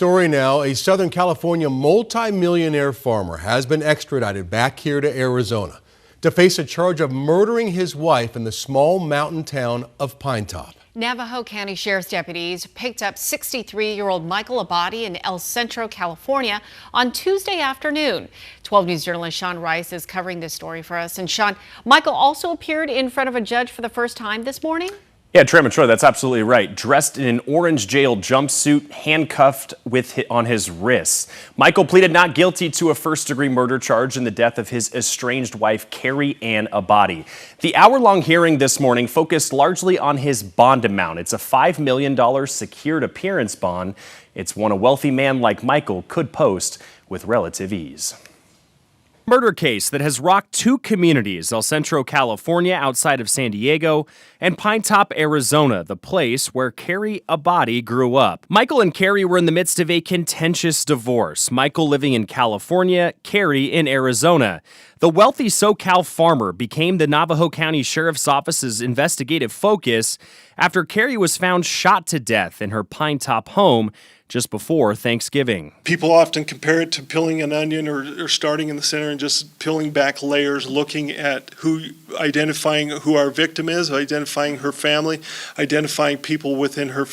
Story now, a Southern California multi-millionaire farmer has been extradited back here to Arizona to face a charge of murdering his wife in the small mountain town of Pinetop. Navajo County Sheriff's deputies picked up 63-year-old Michael Abatta in El Centro, California on Tuesday afternoon. 12 News journalist Sean Rice is covering this story for us. And Sean, Michael also appeared in front of a judge for the first time this morning? Yeah, Troy, that's absolutely right. Dressed in an orange jail jumpsuit, handcuffed on his wrists. Michael pleaded not guilty to a first-degree murder charge in the death of his estranged wife, Carrie Ann Abatta. The hour-long hearing this morning focused largely on his bond amount. It's a $5 million secured appearance bond. It's one a wealthy man like Michael could post with relative ease. Murder case that has rocked two communities, El Centro, California, outside of San Diego, and Pinetop, Arizona, the place where Carrie Abatta grew up. Michael and Carrie were in the midst of a contentious divorce. Michael living in California, Carrie in Arizona. The wealthy SoCal farmer became the Navajo County Sheriff's Office's investigative focus after Carrie was found shot to death in her Pinetop home just before Thanksgiving. People often compare it to peeling an onion or starting in the center and just peeling back layers, looking at identifying who our victim is, identifying her family, identifying people within her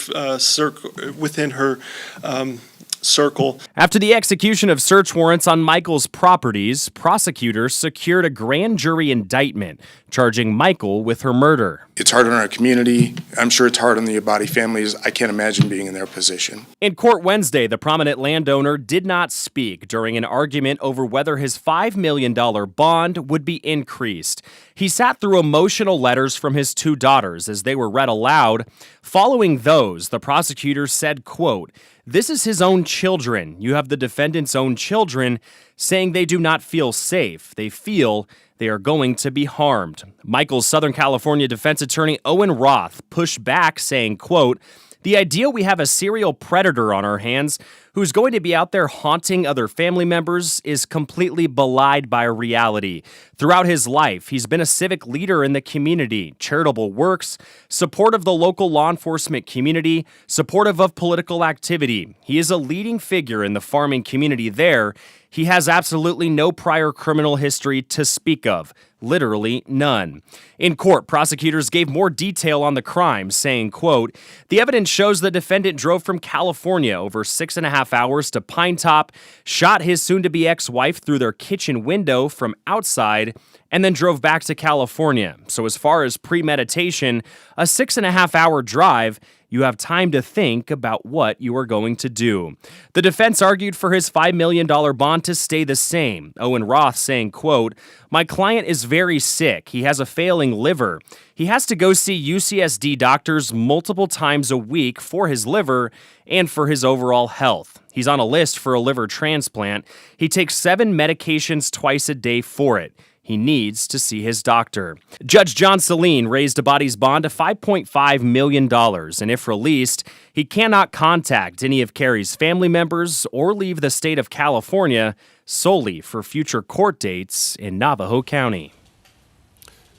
circle. After the execution of search warrants on Michael's properties, prosecutors secured a grand jury indictment charging Michael with her murder. It's hard on our community. I'm sure it's hard on the Abatta families. I can't imagine being in their position. In court Wednesday, the prominent landowner did not speak during an argument over whether his $5 million bond would be increased. He sat through emotional letters from his two daughters as they were read aloud. Following those, the prosecutor said, quote, "This is his own children. You have the defendant's own children saying they do not feel safe. They feel they are going to be harmed." Michael's Southern California defense attorney Owen Roth pushed back, saying, quote, "The idea we have a serial predator on our hands who's going to be out there haunting other family members is completely belied by reality. Throughout his life, he's been a civic leader in the community, charitable works, supportive of the local law enforcement community, supportive of political activity. He is a leading figure in the farming community there. He has absolutely no prior criminal history to speak of. Literally none." In court, prosecutors gave more detail on the crime, saying, quote, "The evidence shows the defendant drove from California over 6.5 hours to Pinetop, shot his soon-to-be ex-wife through their kitchen window from outside, and then drove back to California. So as far as premeditation, a 6.5-hour drive, you have time to think about what you are going to do." The defense argued for his $5 million bond to stay the same. Owen Roth saying, quote, "My client is very sick. He has a failing liver. He has to go see UCSD doctors multiple times a week for his liver and for his overall health. He's on a list for a liver transplant. He takes 7 medications twice a day for it. He needs to see his doctor." Judge John Saline raised Abatta's bond to $5.5 million, and if released, he cannot contact any of Carrie's family members or leave the state of California solely for future court dates in Navajo County.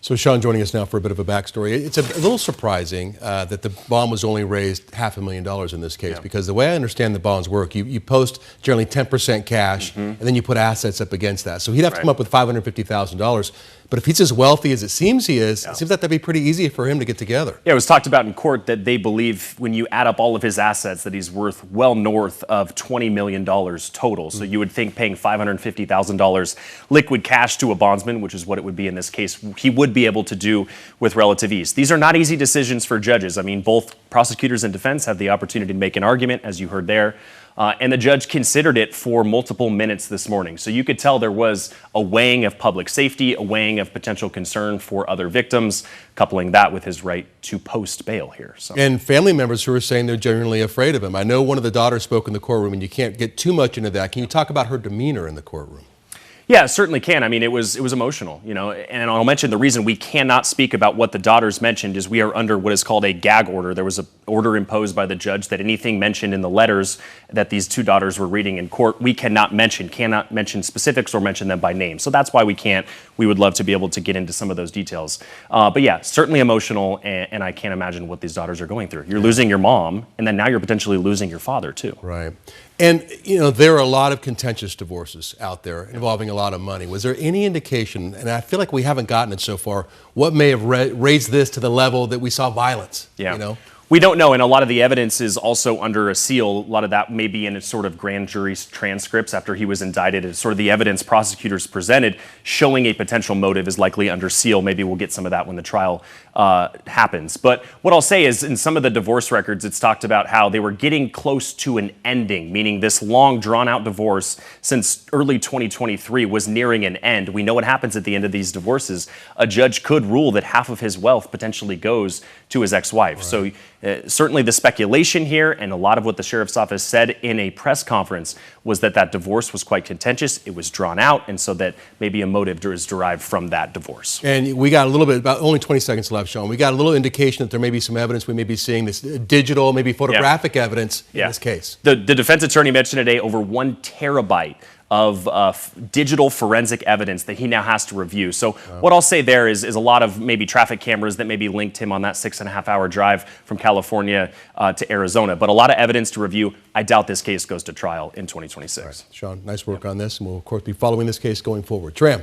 So Sean joining us now for a bit of a backstory. It's a little surprising that the bond was only raised $500,000 in this case, because the way I understand the bonds work, you post generally 10% cash, and then you put assets up against that. So he'd have to come up with $550,000. But if he's as wealthy as it seems he is, it seems like that'd be pretty easy for him to get together. Yeah, it was talked about in court that they believe when you add up all of his assets that he's worth well north of $20 million total. So you would think paying $550,000 liquid cash to a bondsman, which is what it would be in this case, he would be able to do with relative ease. These are not easy decisions for judges. I mean, both prosecutors and defense have the opportunity to make an argument, as you heard there. And the judge considered it for multiple minutes this morning. So you could tell there was a weighing of public safety, a weighing of potential concern for other victims, coupling that with his right to post bail here. So. And family members who are saying they're genuinely afraid of him. I know one of the daughters spoke in the courtroom, and you can't get too much into that. Can you talk about her demeanor in the courtroom? Yeah, it certainly can. I mean, it was emotional, you know, and I'll mention the reason we cannot speak about what the daughters mentioned is we are under what is called a gag order. There was an order imposed by the judge that anything mentioned in the letters that these two daughters were reading in court, we cannot mention specifics or mention them by name. So that's why we can't. We would love to be able to get into some of those details. But yeah, certainly emotional, and I can't imagine what these daughters are going through. You're losing your mom, and then now you're potentially losing your father too. Right. And, you know, there are a lot of contentious divorces out there involving a lot of money. Was there any indication, and I feel like we haven't gotten it so far, what may have raised this to the level that we saw violence? Yeah. You know? We don't know, and a lot of the evidence is also under a seal. A lot of that may be in a sort of grand jury transcripts after he was indicted. It's sort of the evidence prosecutors presented showing a potential motive is likely under seal. Maybe we'll get some of that when the trial happens. But what I'll say is in some of the divorce records, it's talked about how they were getting close to an ending, meaning this long, drawn-out divorce since early 2023 was nearing an end. We know what happens at the end of these divorces. A judge could rule that half of his wealth potentially goes to his ex-wife. Right. So certainly the speculation here and a lot of what the sheriff's office said in a press conference was that that divorce was quite contentious. It was drawn out, and so that maybe a motive is derived from that divorce. And we got a little bit, about only 20 seconds left, Sean. We got a little indication that there may be some evidence. We may be seeing this digital, maybe photographic evidence in this case. The defense attorney mentioned today over 1 terabyte of digital forensic evidence that he now has to review. So what I'll say there is a lot of maybe traffic cameras that maybe linked him on that 6.5-hour drive from California to Arizona. But a lot of evidence to review. I doubt this case goes to trial in 2026. Right. Sean, nice work on this, and we'll of course be following this case going forward. Tram.